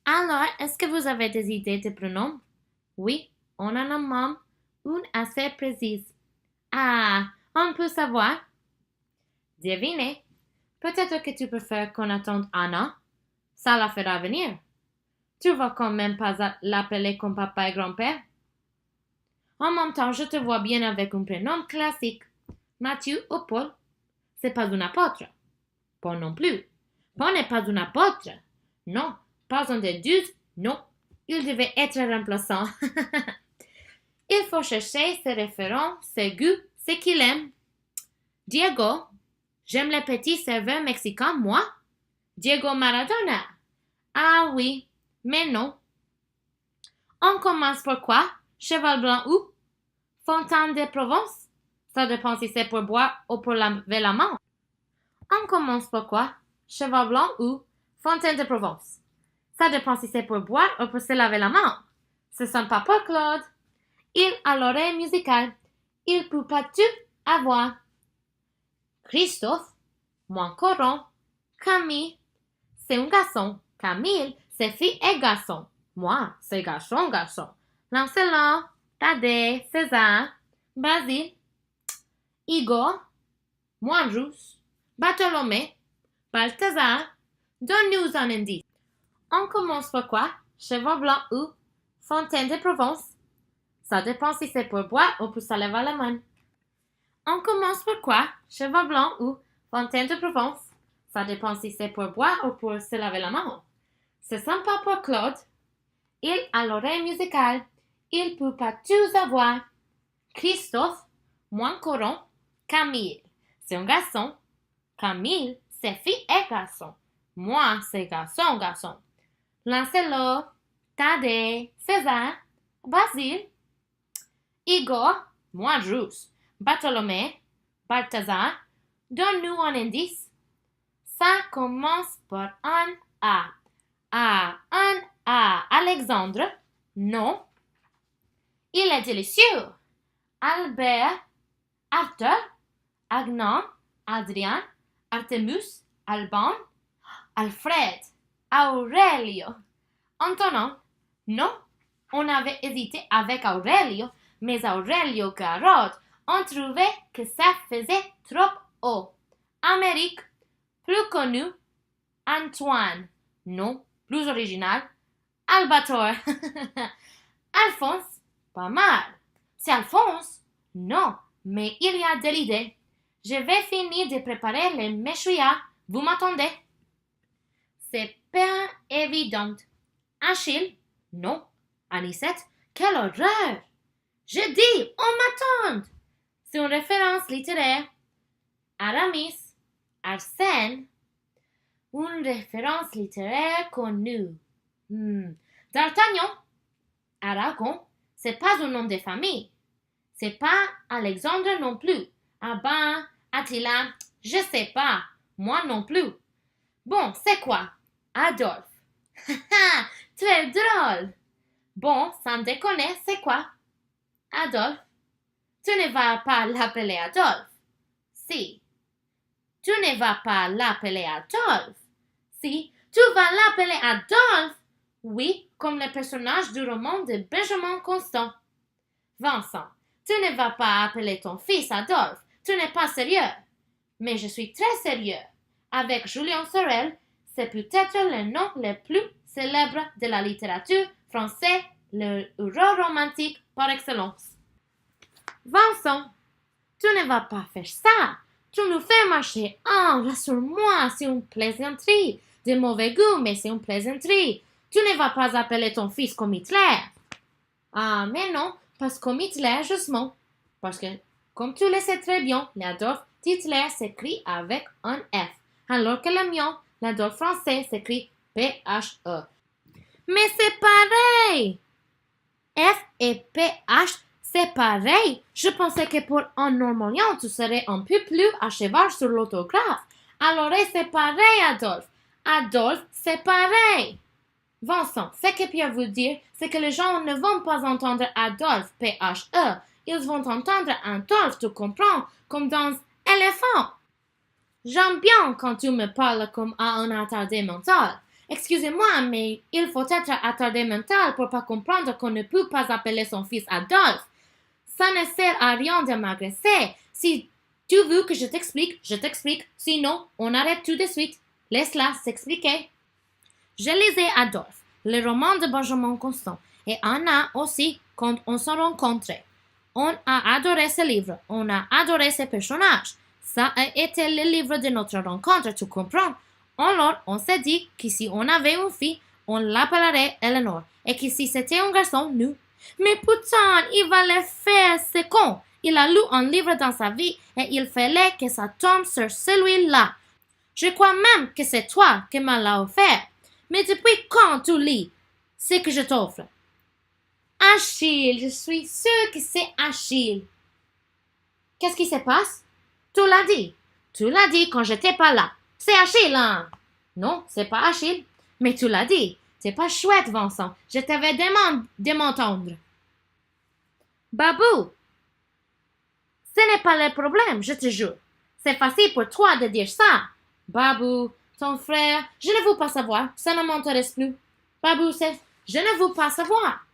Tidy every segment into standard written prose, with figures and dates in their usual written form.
Alors, est-ce que vous avez des idées de pronoms? Oui, on en a même une assez précise. Ah, on peut savoir? Devinez. Peut-être que tu préfères qu'on attende Anna. Ça la fera venir. Tu vas quand même pas l'appeler comme papa et grand-père. En même temps, je te vois bien avec un prénom classique. Mathieu ou Paul. C'est pas un apôtre. Paul non plus. Paul n'est pas un apôtre. Non, pas un des deux. Non, il devait être remplaçant. Il faut chercher ses références, ses goûts, ce qu'il aime. Diego, j'aime les petits serveurs mexicains, moi. Diego Maradona. Ah oui, mais non. On commence par quoi? Cheval blanc ou? Fontaine de Provence? Ça dépend si c'est pour boire ou pour laver la main. On commence par quoi? Cheval blanc ou? Fontaine de Provence? Ça dépend si c'est pour boire ou pour se laver la main. Ce sont pas pour Claude. Il a l'oreille musicale. Il peut pas tout avoir. Christophe, moins courant. Camille, c'est un garçon. Camille, c'est fille et garçon. Moi, c'est garçon, garçon. Lancelot, Thaddée, César, Basile, Igor, Moindrous, Bartholomé, Balthazar. Donne-nous un indice. On commence par quoi? Cheval blanc ou Fontaine de Provence? Ça dépend si c'est pour boire ou pour se laver la main. On commence par quoi? Cheval blanc ou Fontaine de Provence? Ça dépend si c'est pour boire ou pour se laver la main. C'est sympa pour Claude. Il a l'oreille musicale. Il peut pas tout avoir. Christophe, moins courant. Camille, c'est un garçon. Camille, c'est fille et garçon. Moi, c'est garçon, garçon. Lancelot, Thaddée, César, Basile, Igor, Moindrous, Bartholomé, Balthazar. Donne-nous un indice. Ça commence par un A. Un A. Alexandre? Non. Il est délicieux. Albert, Arthur, Agnan, Adrien, Artemus, Alban, Alfred, Aurelio. Antonin? Non. On avait hésité avec Aurelio, mais Aurelio Carotte, on trouvait que ça faisait trop haut. Amérique, plus connu, Antoine. Non, plus original, Albator. Alphonse, pas mal. C'est Alphonse? Non, mais il y a de l'idée. Je vais finir de préparer les méchouillas. Vous m'attendez? C'est pas évident. Achille? Non. Anicette? Quelle horreur! Je dis, on m'attend! C'est une référence littéraire. Aramis, Arsène, une référence littéraire connue. D'Artagnan, Aragon, c'est pas un nom de famille. C'est pas Alexandre non plus. Ah ben, Attila, je sais pas. Moi non plus. Bon, c'est quoi? Adolphe. Haha, très drôle. Bon, sans déconner, c'est quoi? Adolphe. Tu ne vas pas l'appeler Adolphe. Si. Tu ne vas pas l'appeler Adolphe. Si. Tu vas l'appeler Adolphe. Oui, comme le personnage du roman de Benjamin Constant. Vincent, tu ne vas pas appeler ton fils Adolphe. Tu n'es pas sérieux. Mais je suis très sérieux. Avec Julien Sorel, c'est peut-être le nom le plus célèbre de la littérature française, le héros romantique par excellence. Vincent, tu ne vas pas faire ça. Tu nous fais marcher. Rassure-moi, c'est une plaisanterie. De mauvais goût, mais c'est une plaisanterie. Tu ne vas pas appeler ton fils comme Hitler. Ah, mais non, parce que comme Hitler, justement. Parce que, comme tu le sais très bien, l'Adolphe d'Hitler s'écrit avec un F, alors que le mien, l'Adolphe français, s'écrit P-H-E. Mais c'est pareil! F et P-H, c'est pareil. Je pensais que pour un normalian, tu serais un peu plus à cheval sur l'autographe. Alors, c'est pareil, Adolphe. Adolphe, c'est pareil. Vincent, ce que Pierre veut dire, c'est que les gens ne vont pas entendre Adolphe, P-H-E. Ils vont entendre Adolphe, tu comprends, comme dans éléphant. J'aime bien quand tu me parles comme à un attardé mental. Excusez-moi, mais il faut être attardé mental pour pas comprendre qu'on ne peut pas appeler son fils Adolphe. Ça ne sert à rien de m'agresser. Si tu veux que je t'explique. Sinon, on arrête tout de suite. Laisse-la s'expliquer. Je lisais Adolphe, le roman de Benjamin Constant, et Anna aussi quand on se rencontrait. On a adoré ce livre, on a adoré ses personnages. Ça a été le livre de notre rencontre, tu comprends? Alors, on s'est dit que si on avait une fille, on l'appellerait Eleanor, et que si c'était un garçon, nous. Mais putain, il va le faire, c'est con! Il a lu un livre dans sa vie et il fallait que ça tombe sur celui-là. Je crois même que c'est toi qui me l'as offert. Mais depuis quand tu lis ce que je t'offre? Achille, je suis sûre que c'est Achille. Qu'est-ce qui se passe? Tu l'as dit. Tu l'as dit quand j'étais pas là. C'est Achille, hein? Non, c'est pas Achille. Mais tu l'as dit. C'est pas chouette, Vincent. Je t'avais demandé de m'entendre. Babou, ce n'est pas le problème, je te jure. C'est facile pour toi de dire ça. Babou, ton frère, je ne veux pas savoir. Ça ne m'intéresse plus. Babou, je ne veux pas savoir.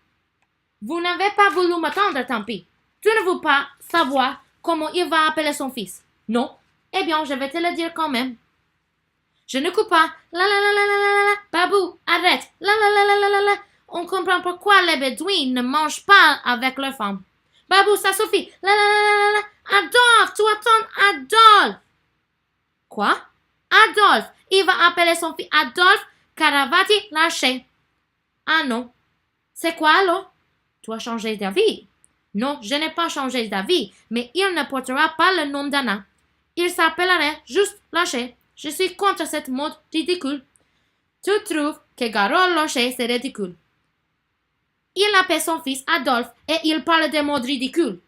Vous n'avez pas voulu m'attendre, tant pis. Tu ne veux pas savoir comment il va appeler son fils. Non? Eh bien, je vais te le dire quand même. Je ne coupe pas. La la la la la la la. Babou, arrête. La la la la la la la. On comprend pourquoi les Bédouins ne mangent pas avec leurs femmes. Babou, ça suffit. La la la la la la. Adolphe, tu attends Adolphe. Quoi? Adolphe. Il va appeler son fils Adolphe Caravati Lâché. Ah non. C'est quoi alors? Tu as changé d'avis. Non, je n'ai pas changé d'avis, mais il ne portera pas le nom d'Anna. Il s'appellerait juste Lâché. Je suis contre cette mode ridicule. Tu trouves que Garol Lâché, c'est ridicule. Il appelle son fils Adolphe et il parle de mode ridicule.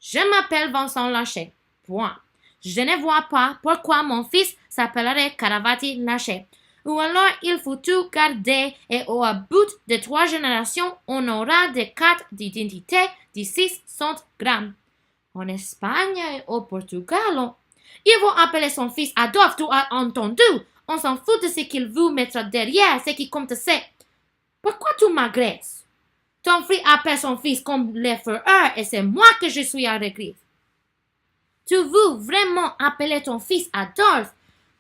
Je m'appelle Vincent Lâché. Point. Je ne vois pas pourquoi mon fils s'appellerait Caravati Lâché. Ou alors il faut tout garder et au bout de 3 générations, on aura des cartes d'identité de 600 grammes. En Espagne et au Portugal, ils vont appeler son fils Adolphe, tu as entendu? On s'en fout de ce qu'il veut mettre derrière, ce qui compte c'est. Pourquoi tu m'agresses? Ton frère appelle son fils comme les frères et c'est moi que je suis à regret. Tu veux vraiment appeler ton fils Adolphe?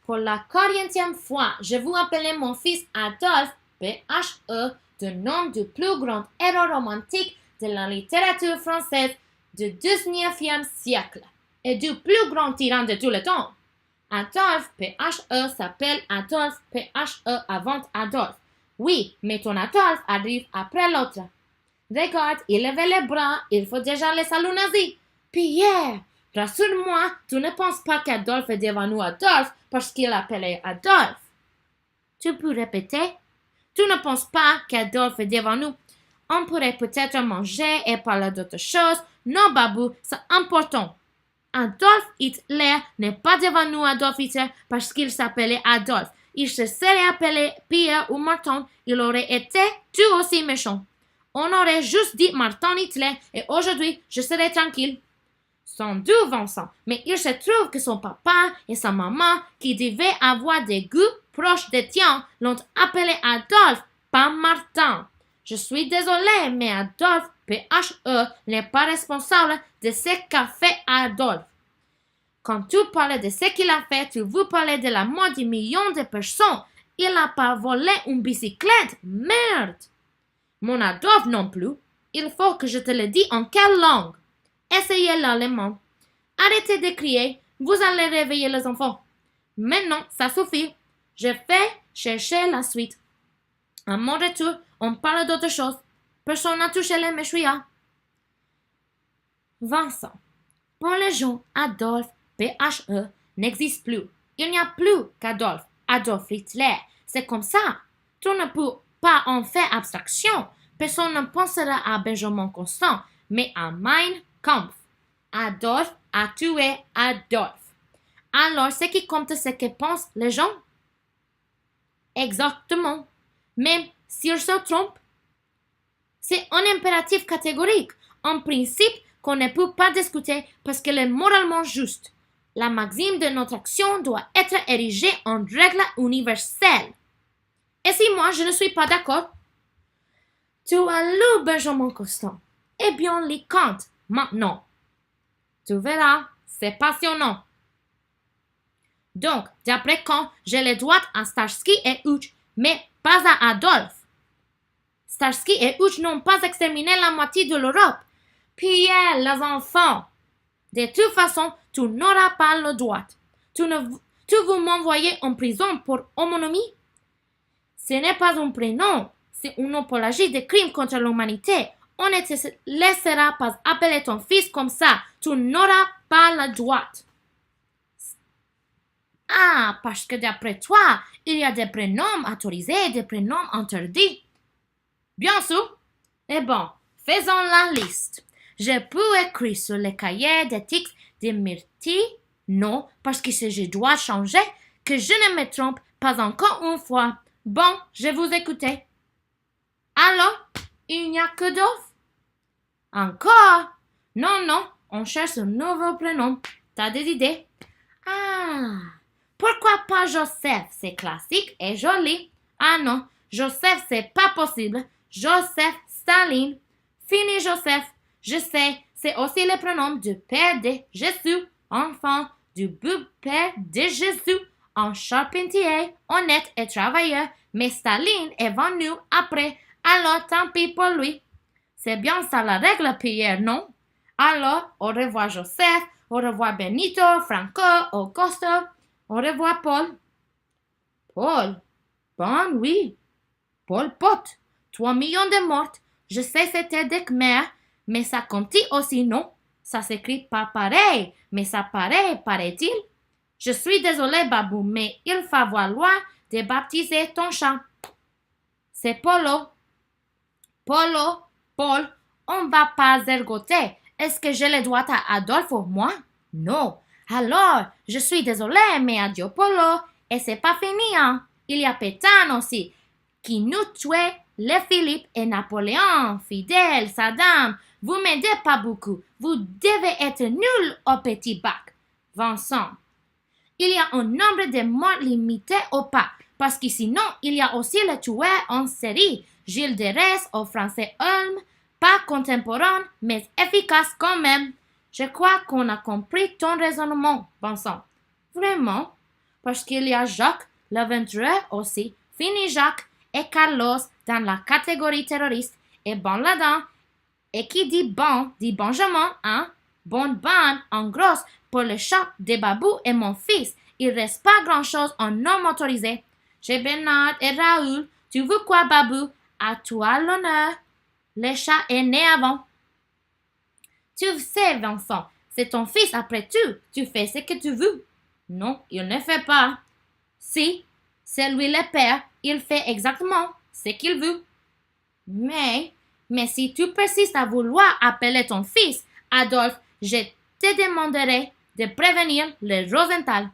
Pour la 40e fois, je veux appeler mon fils Adolphe, P-H-E, du nom du plus grand héros romantique de la littérature française du 19e siècle et du plus grand tyran de tout le temps. Adolphe, P-H-E, s'appelle Adolphe, P-H-E avant Adolphe. Oui, mais ton Adolphe arrive après l'autre. Regarde, il lève les bras, il faut déjà les salauds nazis. Pierre, rassure-moi, tu ne penses pas qu'Adolphe est devenu Adolphe parce qu'il l'appelait Adolphe. Tu peux répéter? Tu ne penses pas qu'Adolphe est devenu? On pourrait peut-être manger et parler d'autres choses. Non, Babou, c'est important. Adolf Hitler n'est pas devenu Adolf Hitler parce qu'il s'appelait Adolphe. Il se serait appelé Pierre ou Martin, il aurait été tout aussi méchant. On aurait juste dit Martin Hitler et aujourd'hui, je serais tranquille. Sans doute, Vincent, mais il se trouve que son papa et sa maman, qui devaient avoir des goûts proches des tiens, l'ont appelé Adolphe, pas Martin. Je suis désolée, mais Adolphe, P-H-E, n'est pas responsable de ce qu'a fait Adolphe. Quand tu parles de ce qu'il a fait, tu veux parler de la mort du million de personnes. Il n'a pas volé une bicyclette. Merde! Mon Adolphe non plus. Il faut que je te le dise en quelle langue? Essayez l'allemand. Arrêtez de crier. Vous allez réveiller les enfants. Maintenant, ça suffit. Je vais chercher la suite. À mon retour, on parle d'autre chose. Personne n'a touché les méchouillas. Vincent. Pour les gens, Adolphe, P-H-E, n'existe plus. Il n'y a plus qu'Adolphe. Adolphe Hitler. C'est comme ça. Tu ne peux pas en faire abstraction. Personne ne pensera à Benjamin Constant, mais à Mein Kampf. Adolphe a tué Adolphe. Alors, ce qui compte, c'est que pensent les gens? Exactement. Même s'ils se trompent. C'est un impératif catégorique, un principe qu'on ne peut pas discuter parce qu'il est moralement juste. La maxime de notre action doit être érigée en règle universelle. Et si moi je ne suis pas d'accord? Tu as lu Benjamin Constant. Eh bien, lis Kant, maintenant. Tu verras, c'est passionnant. Donc, d'après Kant, j'ai les droits à Starsky et Hutch, mais pas à Adolphe. Starsky et Hutch n'ont pas exterminé la moitié de l'Europe. Pierre, les enfants. De toute façon, tu n'auras pas le droit. Tu veux m'envoyer en prison pour homonymie? Ce n'est pas un prénom, c'est une apologie de crimes contre l'humanité. On ne te laissera pas appeler ton fils comme ça. Tu n'auras pas le droit. Ah, parce que d'après toi, il y a des prénoms autorisés et des prénoms interdits. Bien sûr. Eh bon, faisons la liste. Je peux écrire sur le cahier d'éthique de Myrtille, non, parce que si je dois changer, que je ne me trompe pas encore une fois. Bon, je vous écoute. Alors, il n'y a que Dolph? Encore? Non, on cherche un nouveau prénom. T'as des idées? Ah, pourquoi pas Joseph? C'est classique et joli. Ah non, Joseph, c'est pas possible. Joseph Staline. Fini Joseph. Je sais, c'est aussi le prénom du père de Jésus, enfant du beau-père de Jésus, un charpentier, honnête et travailleur, mais Staline est venu après, alors tant pis pour lui. C'est bien ça la règle, Pierre, non? Alors, au revoir Joseph, au revoir Benito, Franco, Augusto, au revoir Paul. Paul? Bon, oui. Pol Pot. 3 millions de morts. Je sais c'était des Khmers, mais ça compte aussi, non? Ça s'écrit pas pareil, mais ça paraît-il. Je suis désolé, Babou, mais il va falloir de baptiser ton chat. C'est Polo. Polo, Paul, on va pas ergoter. Est-ce que je le dois à Adolphe ou moi? Non. Alors, je suis désolé, mais adieu Polo. Et c'est pas fini, hein. Il y a Pétain aussi, qui nous tuait les Philippe et Napoléon, Fidèle, Saddam. Vous m'aidez pas beaucoup. Vous devez être nul au petit bac. Vincent. Il y a un nombre de morts limité ou pas, parce que sinon, il y a aussi le tueur en série, Gilles Derès au français Holm, pas contemporain, mais efficace quand même. Je crois qu'on a compris ton raisonnement, Vincent. Vraiment? Parce qu'il y a Jacques, l'aventureux aussi, Fini Jacques et Carlos dans la catégorie terroriste, et Bon Laden. Et qui dit bon, dit Benjamin, hein? Bonne bande, en gros, pour le chat de Babou et mon fils. Il reste pas grand-chose en non motorisé. Chez Bernard et Raoul, tu veux quoi, Babou? À toi l'honneur. Le chat est né avant. Tu sais, Vincent, c'est ton fils après tout. Tu fais ce que tu veux. Non, il ne fait pas. Si, c'est lui le père. Il fait exactement ce qu'il veut. Mais si tu persistes à vouloir appeler ton fils Adolphe, je te demanderai de prévenir le Rosenthal.